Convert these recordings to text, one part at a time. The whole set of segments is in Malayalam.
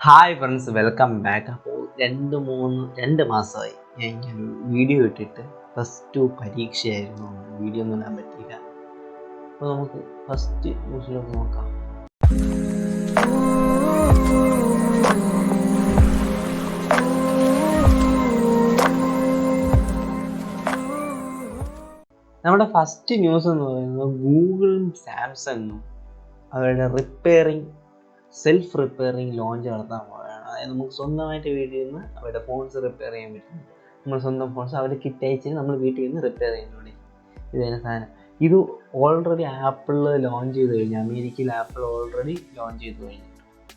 Hi friends, welcome back. അപ്പോൾ രണ്ട് മാസമായി ഞാൻ വീഡിയോ ഇട്ടിട്ട്. +2 പരീക്ഷയായിരുന്നു, വീഡിയോ ഒന്നും ഇടാൻ പറ്റിയില്ല. അപ്പോൾ നമുക്ക് ഫസ്റ്റ് ന്യൂസിലോട്ട് നോക്കാം. നമ്മുടെ ഫസ്റ്റ് ന്യൂസ് എന്ന് പറയുന്നത് ഗൂഗിളും സാംസങ്ങും അവരുടെ സെൽഫ് റിപ്പയറിങ് ലോഞ്ച് നടത്താൻ പോവുകയാണ്. അതായത് നമുക്ക് സ്വന്തമായിട്ട് വീട്ടിൽ നിന്ന് അവരുടെ ഫോൺസ് റിപ്പയർ ചെയ്യാൻ പറ്റും. നമ്മൾ സ്വന്തം ഫോൺസ് അവർ കിറ്റ് അയച്ച് നമ്മൾ വീട്ടിൽ നിന്ന് റിപ്പയർ ചെയ്യുന്നുണ്ട്. ഇതേ സാധനം ഇത് ഓൾറെഡി ആപ്പിൾ ലോഞ്ച് ചെയ്ത് കഴിഞ്ഞു. അമേരിക്കയിൽ ആപ്പിൾ ഓൾറെഡി ലോഞ്ച് ചെയ്ത് കഴിഞ്ഞു.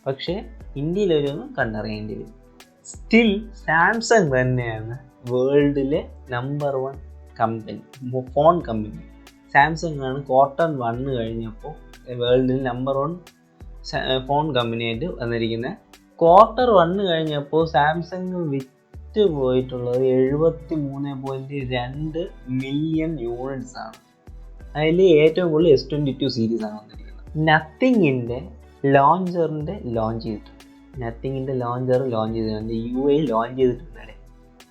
പക്ഷേ ഇന്ത്യയിലൊരൊന്നും കണ്ടറിയേണ്ടി വരും. സ്റ്റിൽ സാംസങ് തന്നെയാണ് വേൾഡിലെ number 1 company, phone company. Samsung ആണ് Q1 കഴിഞ്ഞപ്പോൾ വേൾഡിൽ നമ്പർ 1 ഫോൺ കമ്പനിയായിട്ട് വന്നിരിക്കുന്നത്. Q1 കഴിഞ്ഞപ്പോൾ സാംസങ് വിറ്റ് പോയിട്ടുള്ളത് 73.2 മില്യൺ യൂണിറ്റ്സ് ആണ്. അതിൽ ഏറ്റവും കൂടുതൽ S22 സീരീസ് ആണ് വന്നിരിക്കുന്നത്. നത്തിങ്ങിൻ്റെ ലോഞ്ചറിൻ്റെ ലോഞ്ച് ചെയ്തിട്ടുണ്ട്. നത്തിങ്ങിൻ്റെ ലോഞ്ച് ചെയ്തിട്ടുണ്ട്. UAE ലോഞ്ച് ചെയ്തിട്ടുണ്ട്.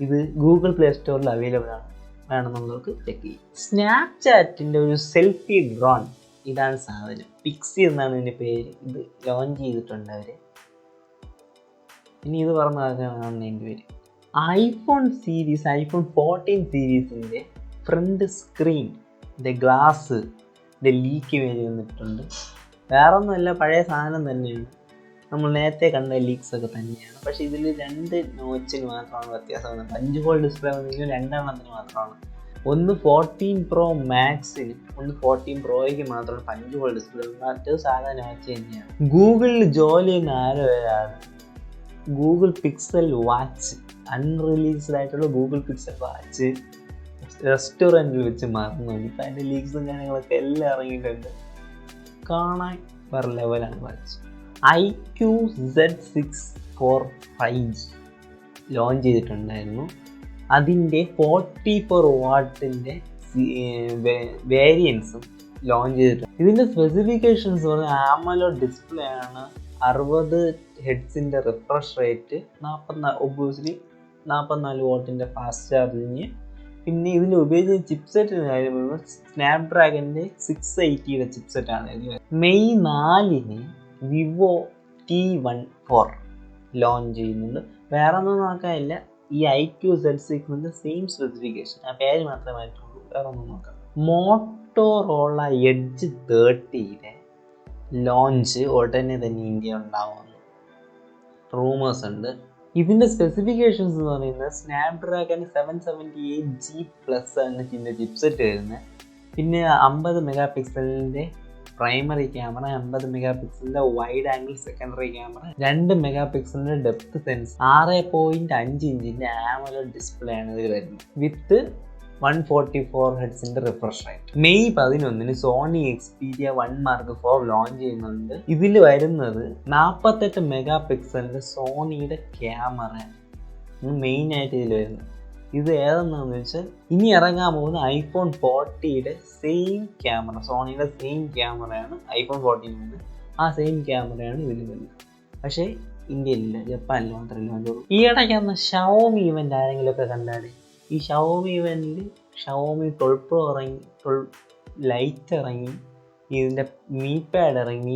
ഇത് ഗൂഗിൾ പ്ലേ സ്റ്റോറിൽ അവൈലബിൾ ആണ്, വേണമെന്നുള്ളവർക്ക് ചെക്ക് ചെയ്യും. സ്നാപ്ചാറ്റിൻ്റെ ഒരു സെൽഫി ഡ്രോൺ, ഇതാണ് സാധനം. പിക്സി എന്നാണ് ഇതിൻ്റെ പേര്. ഇത് ലോഞ്ച് ചെയ്തിട്ടുണ്ട് അവർ. ഇനി ഇത് പറഞ്ഞാൽ പേര് ഐഫോൺ 14 സീരീസിൻ്റെ ഫ്രണ്ട് സ്ക്രീൻ ഗ്ലാസ് ലീക്ക് വേണ്ടി വന്നിട്ടുണ്ട്. വേറെ ഒന്നുമല്ല, പഴയ സാധനം തന്നെയാണ്. നമ്മൾ നേരത്തെ കണ്ട ലീക്സ് ഒക്കെ തന്നെയാണ്. പക്ഷേ ഇതിൽ 2 നോച്ചിന് മാത്രമാണ് വ്യത്യാസം വന്നത്. 5 ഹോൾ ഡിസ്പ്ലേ വന്നെങ്കിൽ 2 എണ്ണത്തിന് മാത്രമാണ്. ഒന്ന് 14 Pro മാക്സിനും ഒന്ന് 14 Proയ്ക്ക് മാത്രമാണ് 5 ഹോൾ ഡിസ്പ്ലേ. മറ്റു സാധാരണ നോച്ച് തന്നെയാണ്. ഗൂഗിളിൽ ജോലി ചെയ്യുന്ന ആരോയാണ് ഗൂഗിൾ പിക്സൽ വാച്ച്, അൺറിലീസ്ഡ് ആയിട്ടുള്ള ഗൂഗിൾ പിക്സൽ വാച്ച് റെസ്റ്റോറൻറ്റിൽ വെച്ച് മറന്നു. ഇപ്പം അതിൻ്റെ ലീക്സും കാര്യങ്ങളൊക്കെ എല്ലാം ഇറങ്ങിയിട്ടുണ്ട്. കാണാൻ വേറെ ലെവലാണ് watch. IQOO Z6 for 5G launch ചെയ്തിട്ടുണ്ടായിരുന്നു. അതിൻ്റെ 44 വാട്ടിൻ്റെ വേരിയൻസും ലോഞ്ച് ചെയ്തിട്ടുണ്ട്. ഇതിൻ്റെ സ്പെസിഫിക്കേഷൻസ് പറഞ്ഞാൽ AMOLED ഡിസ്പ്ലേ ആണ്, 60 ഹെഡ്സിൻ്റെ റിഫ്രഷ് റേറ്റ്, 44 വാട്ടിൻ്റെ ഫാസ്റ്റ് ചാർജിങ്. പിന്നെ ഇതിൽ ഉപയോഗിച്ച ചിപ്സെറ്റിന് കാര്യം പറയുമ്പോൾ സ്നാപ്ഡ്രാഗൻ്റെ 680 ചിപ്സെറ്റാണ്. മെയ് 4 VIVO T14 ലോഞ്ച് ചെയ്യുന്നുണ്ട്. വേറെ ഒന്നും നോക്കാനില്ല. ഈ IQOO Z6 സെയിം സ്പെസിഫിക്കേഷൻ, ആ പേര് മാത്രമേ മാറ്റുള്ളൂ. വേറെ ഒന്നും നോക്കാം. മോട്ടോറോള എഡ്ജ് 30 ലോഞ്ച് ഉടനെ തന്നെ ഇന്ത്യ ഉണ്ടാവുമെന്ന് റൂമേഴ്സ് ഉണ്ട്. ഇതിൻ്റെ സ്പെസിഫിക്കേഷൻസ് എന്ന് പറയുന്നത് സ്നാപ്ഡ്രാഗൺ 778G+ ആണ് ഇതിൻ്റെ ചിപ്സെറ്റ് വരുന്നത്. പിന്നെ 50 മെഗാ പിക്സലിൻ്റെ പ്രൈമറി ക്യാമറ, 50 മെഗാ പിക്സലിൻ്റെ wide angle secondary camera, 2 mega പിക്സലിൻ്റെ ഡെപ്ത് സെൻസർ, 6.5 ഇഞ്ചിൻ്റെ AMOLED ഡിസ്പ്ലേ ആണ് ഇതിൽ വരുന്നത്. വിത്ത് 144 ഹെഡ്സിൻ്റെ refresh rate. May 11 Sony Xperia 1 Mark IV launch ചെയ്യുന്നുണ്ട്. ഇതിൽ വരുന്നത് 48 മെഗാ പിക്സലിൻ്റെ സോണിയുടെ ക്യാമറ മെയിനായിട്ട് ഇതിൽ വരുന്നത്. ഇത് ഏതെന്നാന്ന് വെച്ചാൽ ഇനി ഇറങ്ങാൻ പോകുന്ന iPhone 40 സെയിം ക്യാമറ, സോണിയുടെ സെയിം ക്യാമറയാണ് iPhone 14. ആ സെയിം ക്യാമറയാണ് ഇതിൽ വരുന്നത്. പക്ഷേ ഇന്ത്യയിലില്ല, ജപ്പാനിൽ മാത്രമേ ലോഞ്ചുള്ളൂ. ഈ ഇടയ്ക്ക് ഷവോമി ഇവൻ്റ് ആരെങ്കിലുമൊക്കെ കണ്ടാൽ, ഈ ഷവോമി ഇവൻ്റിൽ ഷവോമി 12 Pro ഇറങ്ങി, 12 ലൈറ്റ് ഇറങ്ങി, ഇതിൻ്റെ Mi Pad ഇറങ്ങി, Mi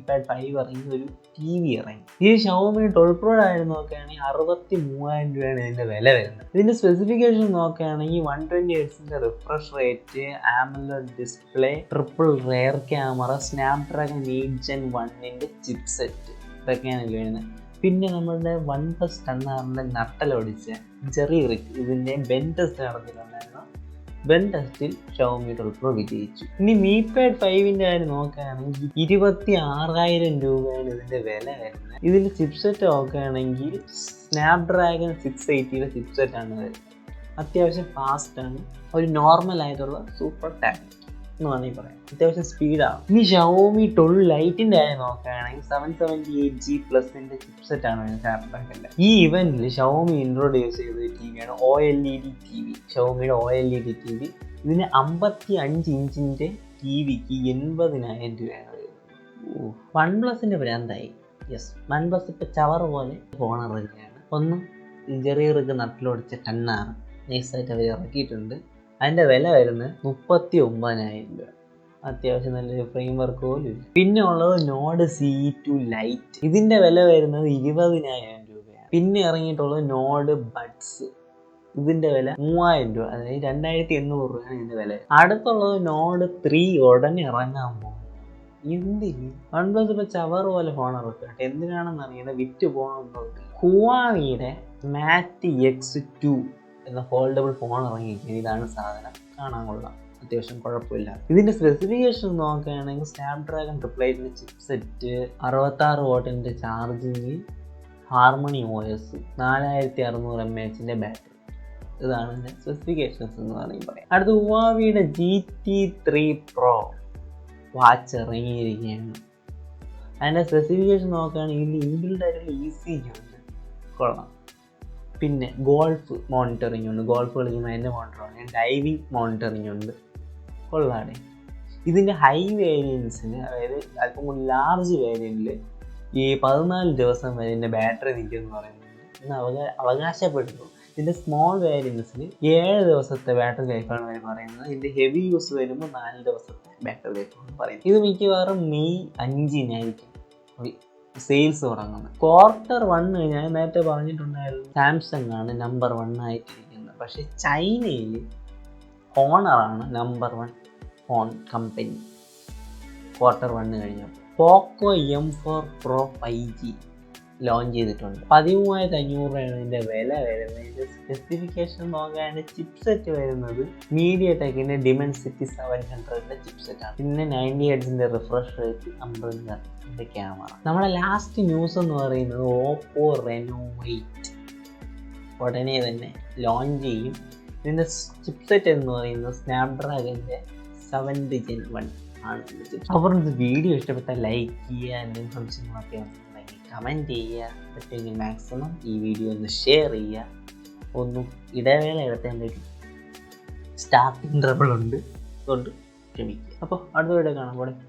Pad 5 ഇറങ്ങി, ഒരു TV ഇറങ്ങി. ഈ ഷവോമി 12 Pro ആയിരുന്നു നോക്കുകയാണെങ്കിൽ 63,000 രൂപയാണ് ഇതിൻ്റെ വില വരുന്നത്. ഇതിൻ്റെ സ്പെസിഫിക്കേഷൻ നോക്കുകയാണെങ്കിൽ 120 ഹെഡ്സിൻ്റെ refresh rate, AMOLED display, triple rear camera, Snapdragon 8 Gen 1 chipset, ഇതൊക്കെയാണ് ഇതിൽ വരുന്നത്. പിന്നെ നമ്മളുടെ OnePlus 10R നട്ടലൊടിച്ച ചെറിയ റിക്ക് ഇതിൻ്റെ ബെൻ ടെസ്റ്റ് നടത്തിയിട്ടുണ്ടായിരുന്നു. ബെൻ ടെസ്റ്റിൽ ഷവോമി 12 Pro വിജയിച്ചു. ഇനി Mi Pad 5 കാര്യം നോക്കുകയാണെങ്കിൽ 26,000 രൂപയാണ് ഇതിൻ്റെ വില വരുന്നത്. ഇതിൻ്റെ ചിപ്സെറ്റ് നോക്കുകയാണെങ്കിൽ സ്നാപ്ഡ്രാഗൺ 680 ചിപ്സെറ്റാണ് വരുന്നത്. അത്യാവശ്യം ഫാസ്റ്റാണ്, ഒരു നോർമലായിട്ടുള്ള സൂപ്പർ ടാബ്ലറ്റ് എന്ന് വേണമെങ്കിൽ പറയാം. അത്യാവശ്യം സ്പീഡാണ്. ഇനി ഷവോമി 12 ലൈറ്റിൻ്റെ കാര്യം നോക്കുകയാണെങ്കിൽ 778G+ ചിപ്സെറ്റാണ് സ്നാപ്ഡ്രാഗണിൻ്റെ. ഈ ഇവൻറ്റിൽ ഷവോമി ഇൻട്രൊഡ്യൂസ് ചെയ്ത TVയാണ് OLED TV, ഷവോമിയുടെ OLED TV. ഇതിന് 55 ഇഞ്ചിൻ്റെ TVക്ക് 80,000 രൂപയാണ് വരുന്നത്. OnePlusൻ്റെ ഭ്രാന്തായി. യെസ്, OnePlus ഇപ്പോൾ ചവർ പോലെ ഫോൺ ഇറങ്ങുകയാണ്. ഒന്ന് ചെറിയ നട്ടിലൊടിച്ച 10R നൈസായിട്ട് അവർ ഇറക്കിയിട്ടുണ്ട്. അതിൻ്റെ വില വരുന്നത് 39,000 രൂപ. അത്യാവശ്യം നല്ലൊരു ഫ്രെയിം വർക്ക് പോലും ഇല്ല. പിന്നെ ഉള്ളത് നോഡ് C2 ലൈറ്റ്. ഇതിൻ്റെ വില വരുന്നത് 20,000 രൂപയാണ്. പിന്നെ ഇറങ്ങിയിട്ടുള്ളത് നോഡ് ബഡ്സ്. ഇതിൻ്റെ വില 3,000 രൂപ, അതായത് 2,800 രൂപയാണ് ഇതിൻ്റെ വില. അടുത്തുള്ളത് നോഡ് 3 ഉടനെ ഇറങ്ങാൻ പോകും. എന്തിന് OnePlus ഇപ്പോൾ ചവർ പോലെ ഫോൺ ഇറക്കുക, എന്തിനാണെന്ന് അറിയാതെ വിറ്റ് പോകണമെന്നുണ്ട്. ഹുവാവിയുടെ മാറ്റ് X2 എന്ന ഫോൾഡബിൾ ഫോൺ ഇറങ്ങിയിരിക്കുന്നത്. ഇതാണ് സാധനം, കാണാൻ കൊള്ളാം, അത്യാവശ്യം കുഴപ്പമില്ല. ഇതിൻ്റെ സ്പെസിഫിക്കേഷൻ നോക്കുകയാണെങ്കിൽ സ്നാപ്ഡ്രാഗൺ 888 ചിപ്സെറ്റ്, 66 വാട്ടിൻ്റെ charging, Harmony OS, 4600 mAh battery. ഇതാണ് ഇതിൻ്റെ സ്പെസിഫിക്കേഷൻസ് എന്ന് വേണമെങ്കിൽ പറയാം. അടുത്ത ഹുവാവിയുടെ GT3 Pro വാച്ച് ഇറങ്ങിയിരിക്കുകയാണ്. അതിൻ്റെ സ്പെസിഫിക്കേഷൻ നോക്കുകയാണെങ്കിൽ ഇതിൽ ഇൻബിൽഡ് ആയിട്ടുള്ള ECG ഉണ്ട്, കൊള്ളാം. പിന്നെ ഗോൾഫ് മോണിറ്ററിംഗ് ഉണ്ട്, ഗോൾഫ് കളിക്കുമ്പോൾ അതിൻ്റെ മോണിറ്ററിങ്, ഡൈവിംഗ് മോണിറ്ററിംഗ് ഉണ്ട്, കൊള്ളാടെ. ഇതിൻ്റെ ഹൈ വേരിയൻസിന്, അതായത് അല്പം കൂടി ലാർജ് വേരിയൻറ്റിൽ ഈ 14 ദിവസം വരെ ഇതിൻ്റെ ബാറ്ററി നിൽക്കുമെന്ന് പറയുന്നത് എന്ന് അവകാശപ്പെടുന്നു. ഇതിൻ്റെ സ്മോൾ വേരിയൻസിൽ 7 ദിവസത്തെ ബാറ്ററി ലൈഫാണ് അവർ പറയുന്നത്. ഇതിൻ്റെ ഹെവി യൂസ് വരുമ്പോൾ 4 ദിവസത്തെ ബാറ്ററി ലൈഫാണ് പറയുന്നത്. ഇത് മിക്കവാറും മെയ് 5-നായിരിക്കും സെയിൽസ് തുടങ്ങുന്നത്. Q1 ഞാൻ നേരത്തെ പറഞ്ഞിട്ടുണ്ടായിരുന്നു, സാംസങ് ആണ് നമ്പർ 1 ആയിട്ടിരിക്കുന്നത്. പക്ഷേ ചൈനയിൽ ഹോണറാണ് നമ്പർ 1 ഫോൺ കമ്പനി Q1 കഴിഞ്ഞപ്പോൾ. പോക്കോ M4 Pro 5G ലോഞ്ച് ചെയ്തിട്ടുണ്ട്. 13,500 രൂപയാണ് ഇതിൻ്റെ വില വരുന്നത്. ഇതിൻ്റെ സ്പെസിഫിക്കേഷൻ നോക്കുകയാണെങ്കിൽ ചിപ്സെറ്റ് വരുന്നത് മീഡിയടെക്കിൻ്റെ Dimensity 700 ചിപ്സെറ്റാണ്. പിന്നെ 90 ഹെർട്സിൻ്റെ റിഫ്രഷ് റേറ്റ്, 50 ഹെർട്സിൻ്റെ ക്യാമറ. നമ്മുടെ ലാസ്റ്റ് ന്യൂസ് എന്ന് പറയുന്നത് ഓപ്പോ Reno 8 ഉടനെ തന്നെ ലോഞ്ച് ചെയ്യും. ഇതിൻ്റെ ചിപ്സെറ്റ് എന്ന് പറയുന്നത് സ്നാപ്ഡ്രാഗൻ്റെ 7th Gen 1 ആണ്. അപ്പോൾ വീഡിയോ ഇഷ്ടപ്പെട്ടാൽ ലൈക്ക് ചെയ്യുക, എന്തെങ്കിലും സംശയങ്ങളൊക്കെ ഉണ്ടെങ്കിൽ കമൻറ്റ് ചെയ്യുക, പറ്റുമെങ്കിൽ മാക്സിമം ഈ വീഡിയോ ഒന്ന് ഷെയർ ചെയ്യുക. ഒന്നും ഇടവേള എടുത്തേണ്ട ഒരു സ്റ്റാർട്ടിങ് ട്രബിൾ ഉണ്ട്, അതുകൊണ്ട് ക്ഷമിക്കുക. അപ്പോൾ അടുത്ത വീഡിയോ കാണാം.